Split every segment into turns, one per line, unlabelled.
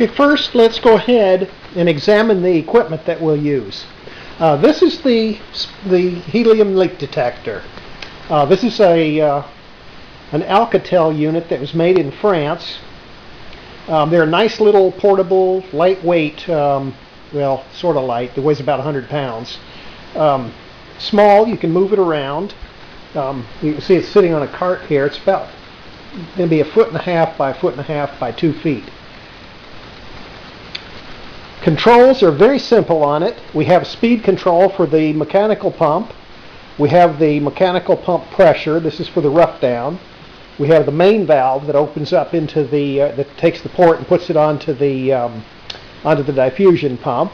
Okay, first let's go ahead and examine the equipment that we'll use. This is the helium leak detector. This is an Alcatel unit that was made in France. They're a nice little portable, lightweight, well, sort of light. It weighs about 100 pounds. Small, you can move it around. You can see it's sitting on a cart here. It's about maybe 1.5 by 1.5 by 2 feet. Controls are very simple on it. We have speed control for the mechanical pump. We have the mechanical pump pressure. This is for the rough down. We have the main valve that opens up into the that takes the port and puts it onto the diffusion pump.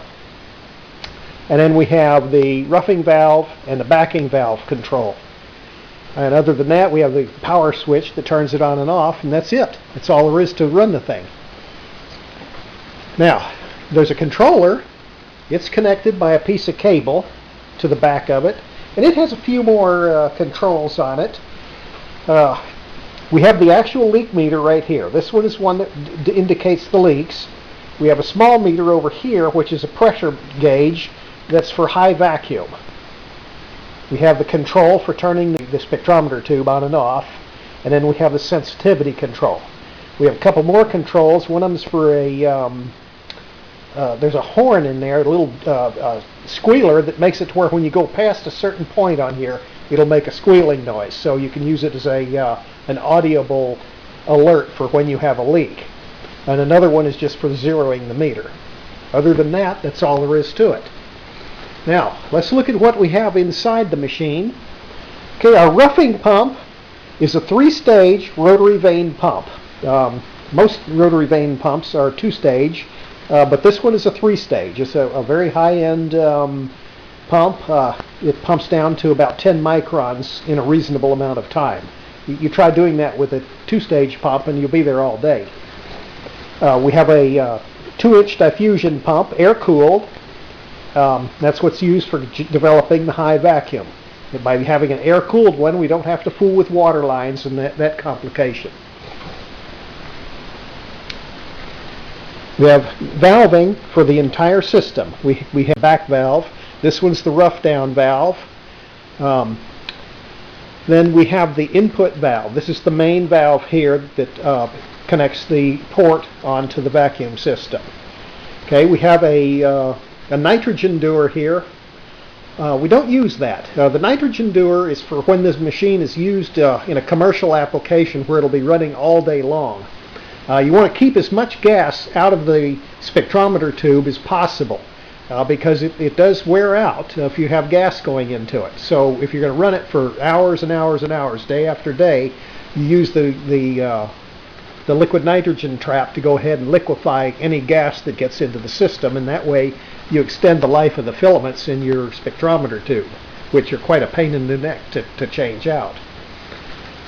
And then we have the roughing valve and the backing valve control. And other than that, we have the power switch that turns it on and off, and that's it. That's all there is to run the thing. Now, there's a controller. It's connected by a piece of cable to the back of it, and it has a few more controls on it. We have the actual leak meter right here. This one is one that indicates the leaks. We have a small meter over here, which is a pressure gauge that's for high vacuum. We have the control for turning the spectrometer tube on and off, and then we have the sensitivity control. We have a couple more controls. One of them is for there's a horn in there, a little squealer that makes it to where when you go past a certain point on here, it'll make a squealing noise. So you can use it as an audible alert for when you have a leak. And another one is just for zeroing the meter. Other than that, that's all there is to it. Now, let's look at what we have inside the machine. Okay, our roughing pump is a 3-stage rotary vane pump. Most rotary vane pumps are 2-stage. But this one is a 3-stage. It's a very high-end pump. It pumps down to about 10 microns in a reasonable amount of time. You try doing that with a 2-stage pump and you'll be there all day. We have a 2-inch diffusion pump, air-cooled. That's what's used for developing the high vacuum. And by having an air-cooled one, we don't have to fool with water lines and that complication. We have valving for the entire system. We have back valve. This one's the rough down valve. Then we have the input valve. This is the main valve here that connects the port onto the vacuum system. Okay, we have a nitrogen dewar here. We don't use that. The nitrogen dewar is for when this machine is used in a commercial application where it'll be running all day long. You want to keep as much gas out of the spectrometer tube as possible because it does wear out if you have gas going into it. So if you're going to run it for hours and hours and hours, day after day, you use the liquid nitrogen trap to go ahead and liquefy any gas that gets into the system, and that way you extend the life of the filaments in your spectrometer tube, which are quite a pain in the neck to change out.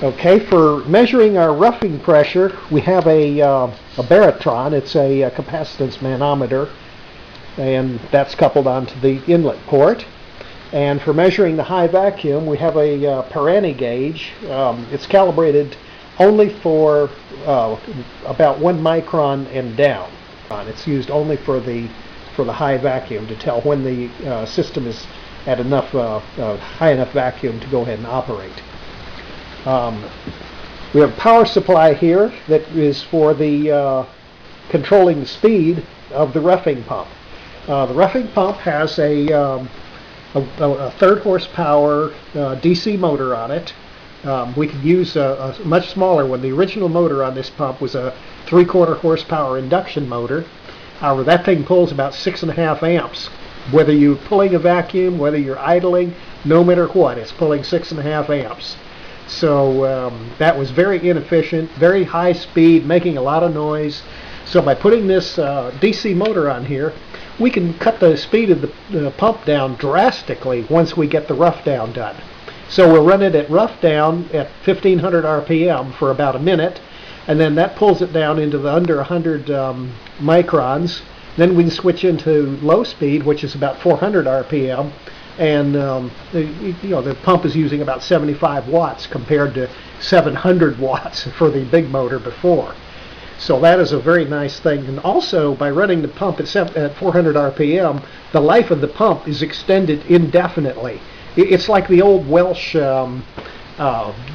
Okay, for measuring our roughing pressure, we have a barytron. It's a capacitance manometer, and that's coupled onto the inlet port. And for measuring the high vacuum, we have a Parani gauge. It's calibrated only for about 1 micron and down. It's used only for the high vacuum to tell when the system is at enough high enough vacuum to go ahead and operate. We have power supply here that is for the controlling the speed of the roughing pump. The roughing pump has a 3rd horsepower DC motor on it. We could use a much smaller one. The original motor on this pump was a 3/4 horsepower induction motor. However, that thing pulls about 6.5 amps. Whether you're pulling a vacuum, whether you're idling, no matter what, it's pulling 6.5 amps. So that was very inefficient, very high speed, making a lot of noise. So by putting this DC motor on here, we can cut the speed of the pump down drastically once we get the rough down done. So we'll run it at rough down at 1500 RPM for about a minute, and then that pulls it down into the under 100 microns. Then we can switch into low speed, which is about 400 RPM, and the pump is using about 75 watts compared to 700 watts for the big motor before. So that is a very nice thing. And also, by running the pump at 400 RPM, the life of the pump is extended indefinitely. It's like the old Welsh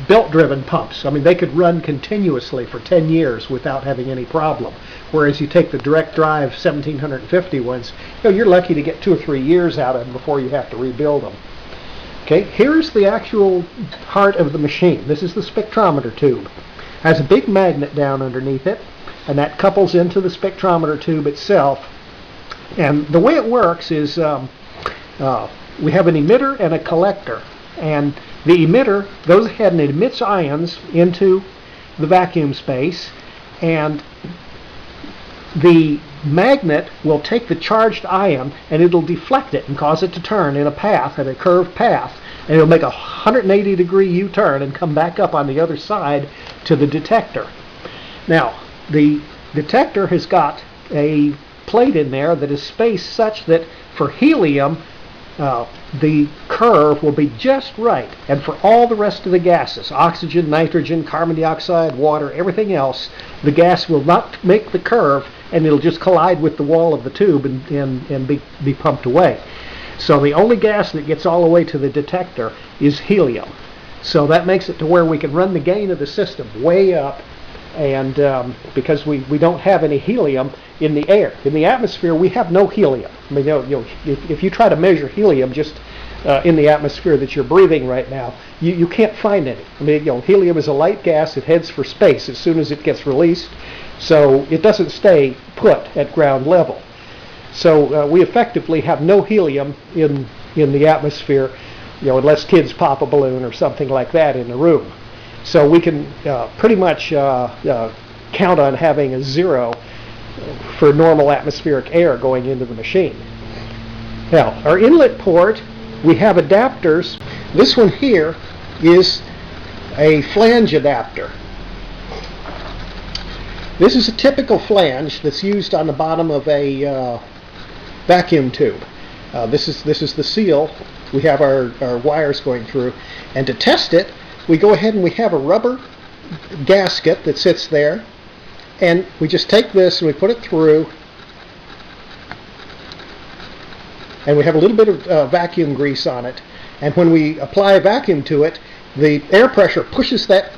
belt-driven pumps. I mean, they could run continuously for 10 years without having any problem. Whereas you take the direct drive 1750 ones, you're lucky to get 2 or 3 years out of them before you have to rebuild them. Okay, here's the actual heart of the machine. This is the spectrometer tube. It has a big magnet down underneath it, and that couples into the spectrometer tube itself. And the way it works is we have an emitter and a collector. And the emitter goes ahead and emits ions into the vacuum space, and the magnet will take the charged ion and it'll deflect it and cause it to turn in a path, at a curved path, and it'll make a 180-degree U-turn and come back up on the other side to the detector. Now, the detector has got a plate in there that is spaced such that for helium, the curve will be just right, and for all the rest of the gases, oxygen, nitrogen, carbon dioxide, water, everything else, the gas will not make the curve, and it'll just collide with the wall of the tube and be pumped away. So the only gas that gets all the way to the detector is helium. So that makes it to where we can run the gain of the system way up, and because we don't have any helium in the air. In the atmosphere, we have no helium. I mean, if you try to measure helium just in the atmosphere that you're breathing right now, you can't find any. I mean, helium is a light gas. It heads for space as soon as it gets released, so it doesn't stay put at ground level. So we effectively have no helium in the atmosphere, unless kids pop a balloon or something like that in the room. So we can pretty much count on having a zero for normal atmospheric air going into the machine. Now, our inlet port, we have adapters. This one here is a flange adapter. This is a typical flange that's used on the bottom of a vacuum tube. This is the seal we have our wires going through. And to test it, we go ahead and we have a rubber gasket that sits there, and we just take this and we put it through, and we have a little bit of vacuum grease on it, and when we apply a vacuum to it, the air pressure pushes that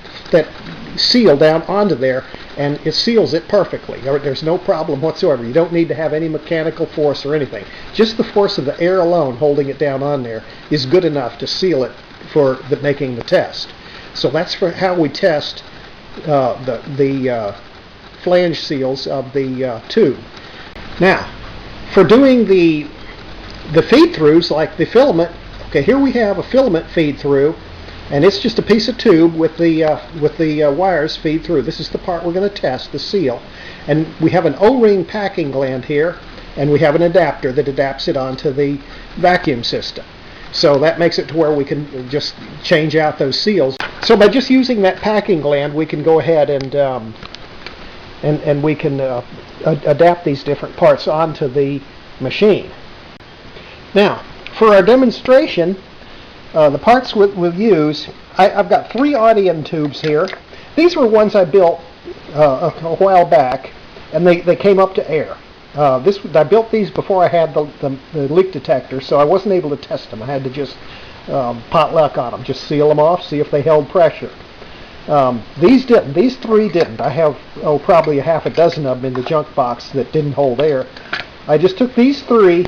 seal down onto there, and it seals it perfectly. There's no problem whatsoever. You don't need to have any mechanical force or anything. Just the force of the air alone holding it down on there is good enough to seal it for making the test. So that's for how we test the flange seals of the tube. Now, for doing the feed-throughs, like the filament, okay, here we have a filament feed-through, and it's just a piece of tube with the wires feed through. This is the part we're going to test, the seal. And we have an O-ring packing gland here, and we have an adapter that adapts it onto the vacuum system. So that makes it to where we can just change out those seals. So by just using that packing gland, we can go ahead and we can adapt these different parts onto the machine. Now, for our demonstration, the parts we'll use, I've got 3 Audion tubes here. These were ones I built a while back, and they came up to air. I built these before I had the leak detector, so I wasn't able to test them. I had to just pot luck on them, just seal them off, see if they held pressure. These didn't. These 3 didn't. I have probably a half a dozen of them in the junk box that didn't hold air. I just took these 3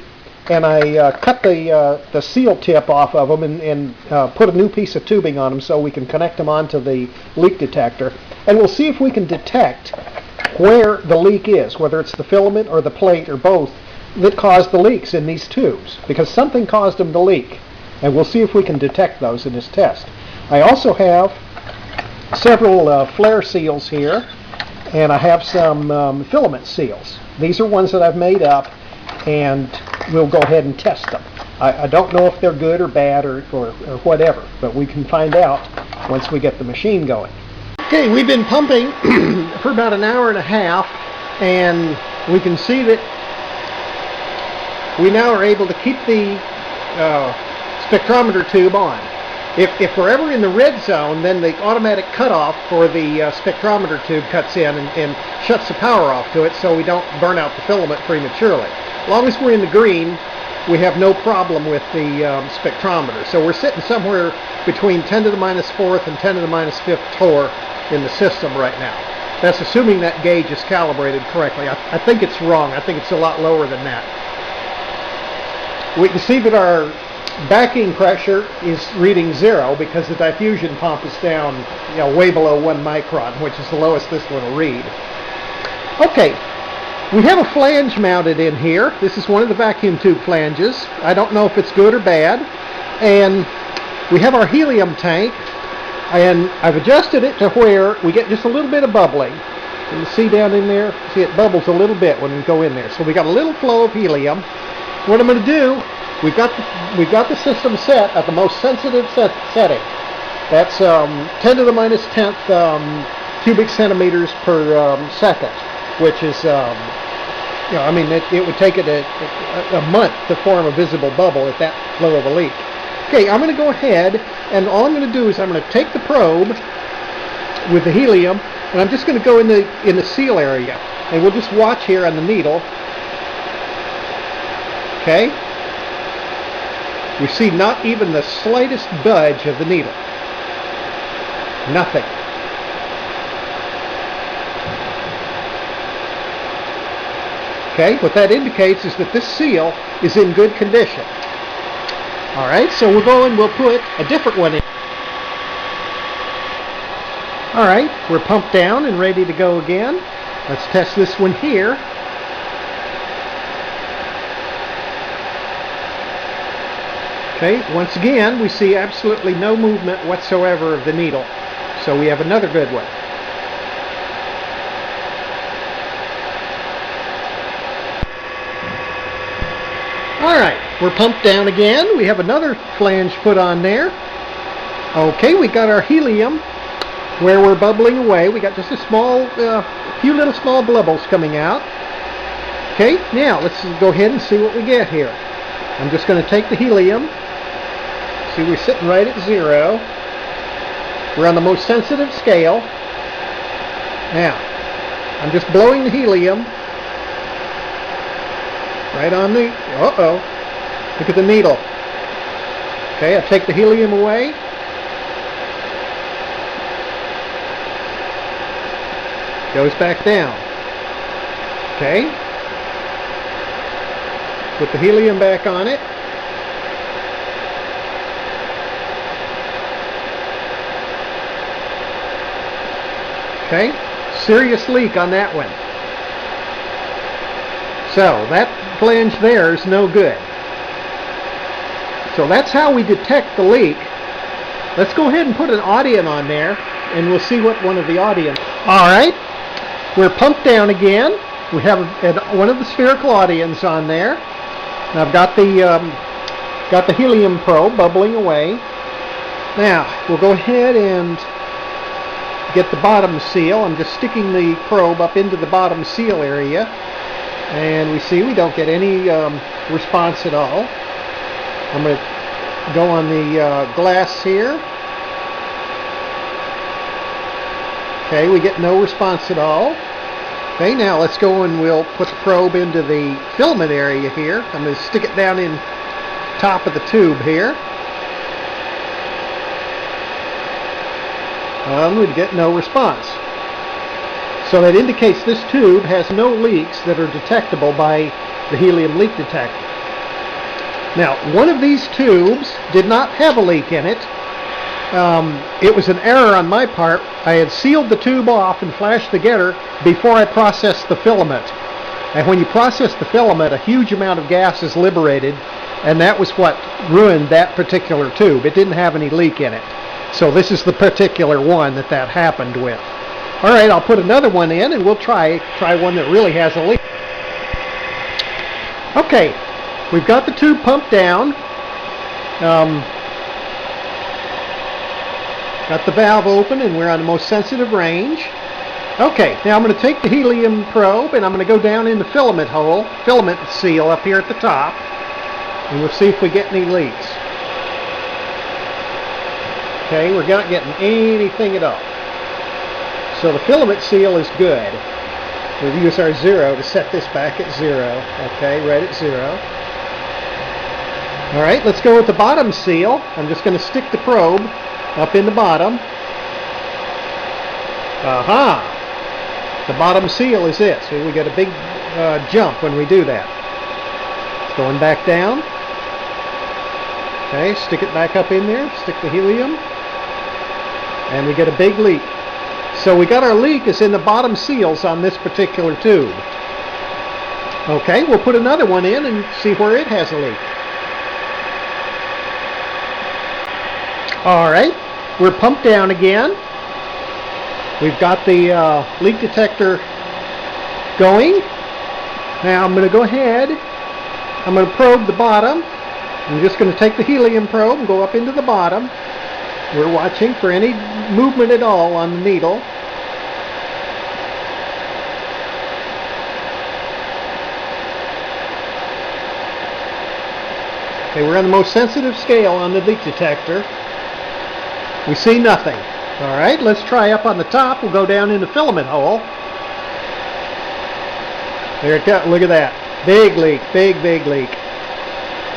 and I cut the seal tip off of them and put a new piece of tubing on them so we can connect them onto the leak detector, and we'll see if we can detect where the leak is, whether it's the filament or the plate or both that caused the leaks in these tubes, because something caused them to leak, and we'll see if we can detect those in this test. I also have several flare seals here, and I have some filament seals. These are ones that I've made up, and we'll go ahead and test them. I don't know if they're good or bad or whatever, but we can find out once we get the machine going. Okay, we've been pumping for about an hour and a half, and we can see that we now are able to keep the spectrometer tube on. If we're ever in the red zone, then the automatic cutoff for the spectrometer tube cuts in and shuts the power off to it, so we don't burn out the filament prematurely. As long as we're in the green, we have no problem with the spectrometer. So we're sitting somewhere between 10 to the minus fourth and 10 to the minus fifth torr in the system right now. That's assuming that gauge is calibrated correctly. I think it's wrong. I think it's a lot lower than that. We can see that our backing pressure is reading 0 because the diffusion pump is down, way below 1 micron, which is the lowest this one will read. Okay, we have a flange mounted in here. This is one of the vacuum tube flanges. I don't know if it's good or bad. And we have our helium tank, and I've adjusted it to where we get just a little bit of bubbling. You can see down in there, see it bubbles a little bit when we go in there. So we got a little flow of helium. What I'm going to do, we've got the system set at the most sensitive setting. That's 10 to the minus 10th cubic centimeters per second, which is, it would take it a month to form a visible bubble at that low of a leak. Okay, I'm going to go ahead, and all I'm going to do is I'm going to take the probe with the helium, and I'm just going to go in the seal area, and we'll just watch here on the needle. Okay, we see not even the slightest budge of the needle. Nothing. Okay, what that indicates is that this seal is in good condition. Alright, so we'll go and we'll put a different one in. Alright, we're pumped down and ready to go again. Let's test this one here. Okay, once again, we see absolutely no movement whatsoever of the needle. So we have another good one. Alright, we're pumped down again. We have another flange put on there. Okay, we got our helium where we're bubbling away. We got just a few little small bubbles coming out. Okay, now let's go ahead and see what we get here. I'm just going to take the helium. See, we're sitting right at 0. We're on the most sensitive scale. Now, I'm just blowing the helium right on the, look at the needle. Okay, I take the helium away. Goes back down. Okay. Put the helium back on it. Okay, serious leak on that one. So that flange there is no good. So that's how we detect the leak. Let's go ahead and put an audion on there, and we'll see what one of the audions. All right, we're pumped down again. We have one of the spherical audions on there. And I've got the helium probe bubbling away. Now we'll go ahead and get the bottom seal. I'm just sticking the probe up into the bottom seal area, and we see we don't get any response at all. I'm going to go on the glass here. Okay, we get no response at all. Okay, now let's go and we'll put the probe into the filament area here. I'm going to stick it down in top of the tube here. We'd get no response. So that indicates this tube has no leaks that are detectable by the helium leak detector. Now, one of these tubes did not have a leak in it. It was an error on my part. I had sealed the tube off and flashed the getter before I processed the filament. And when you process the filament, a huge amount of gas is liberated, and that was what ruined that particular tube. It didn't have any leak in it. So this is the particular one that happened with. All right, I'll put another one in, and we'll try one that really has a leak. Okay, we've got the tube pumped down. Got the valve open, and we're on the most sensitive range. Okay, now I'm going to take the helium probe, and I'm going to go down in the filament hole, filament seal up here at the top, and we'll see if we get any leaks. Okay, we're not getting anything at all. So the filament seal is good. We'll use our 0 to set this back at 0. Okay, right at 0. Alright, let's go with the bottom seal. I'm just going to stick the probe up in the bottom. Aha! The bottom seal is it. See, we get a big jump when we do that. It's going back down. Okay, stick it back up in there. Stick the helium. And we get a big leak. So we got our leak is in the bottom seals on this particular tube. Okay, we'll put another one in and see where it has a leak. Alright, we're pumped down again. We've got the leak detector going. Now I'm going to go ahead. I'm going to probe the bottom. I'm just going to take the helium probe and go up into the bottom. We're watching for any movement at all on the needle. Okay, we're on the most sensitive scale on the leak detector. We see nothing. Alright, let's try up on the top. We'll go down in the filament hole. There it goes. Look at that. Big leak. Big leak.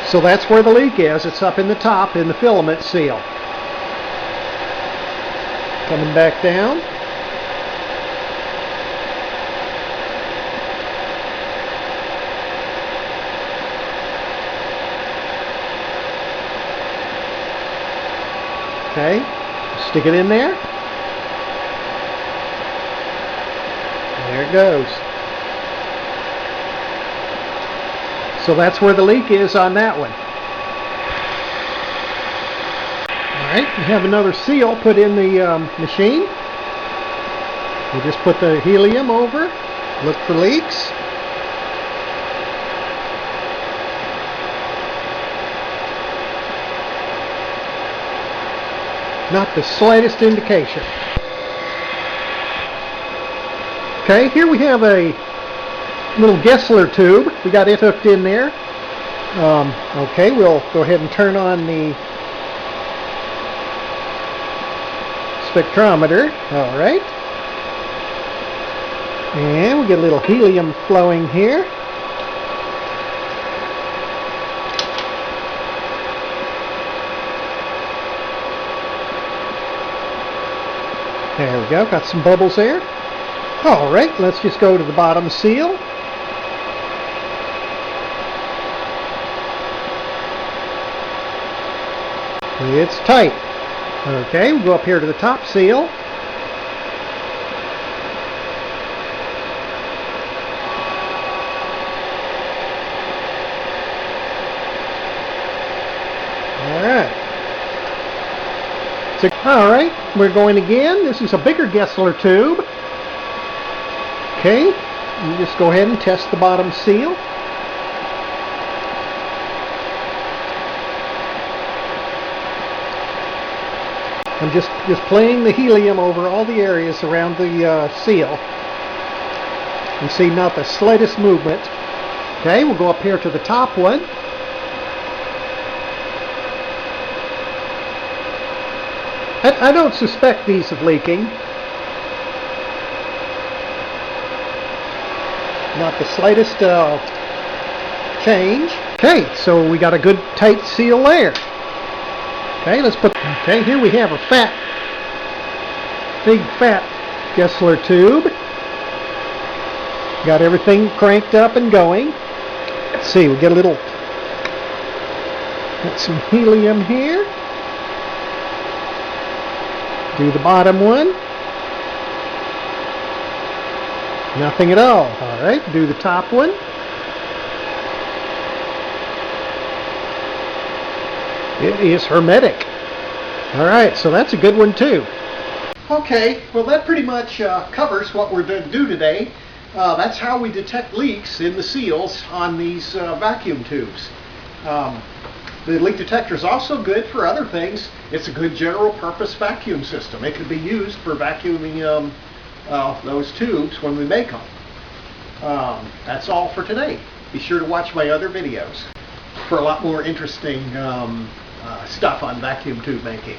So that's where the leak is. It's up in the top in the filament seal. Coming back down. Okay, stick it in there. There it goes. So that's where the leak is on that one. Alright, we have another seal put in the machine. We just put the helium over, look for leaks. Not the slightest indication. Okay, here we have a little Gessler tube. We got it hooked in there. Okay, we'll go ahead and turn on the spectrometer. Alright. And we get a little helium flowing here. There we go, got some bubbles there. Alright, let's just go to the bottom seal. It's tight. Okay, we'll go up here to the top seal. Alright. Alright, we're going again. This is a bigger Gessler tube. Okay, you just go ahead and test the bottom seal. I'm just playing the helium over all the areas around the seal. You see not the slightest movement. Okay, we'll go up here to the top one. I don't suspect these of leaking. Not the slightest change. Okay, so we got a good tight seal there. Okay, let's put. Okay, here we have a big fat Gessler tube. Got everything cranked up and going. Let's see, we get a little. Got some helium here. Do the bottom one. Nothing at all. Alright, do the top one. It is hermetic. Alright, so that's a good one too. Okay, well that pretty much covers what we're going to do today. That's how we detect leaks in the seals on these vacuum tubes. The leak detector is also good for other things. It's a good general purpose vacuum system. It could be used for vacuuming those tubes when we make them. That's all for today. Be sure to watch my other videos for a lot more interesting stuff on vacuum tube making.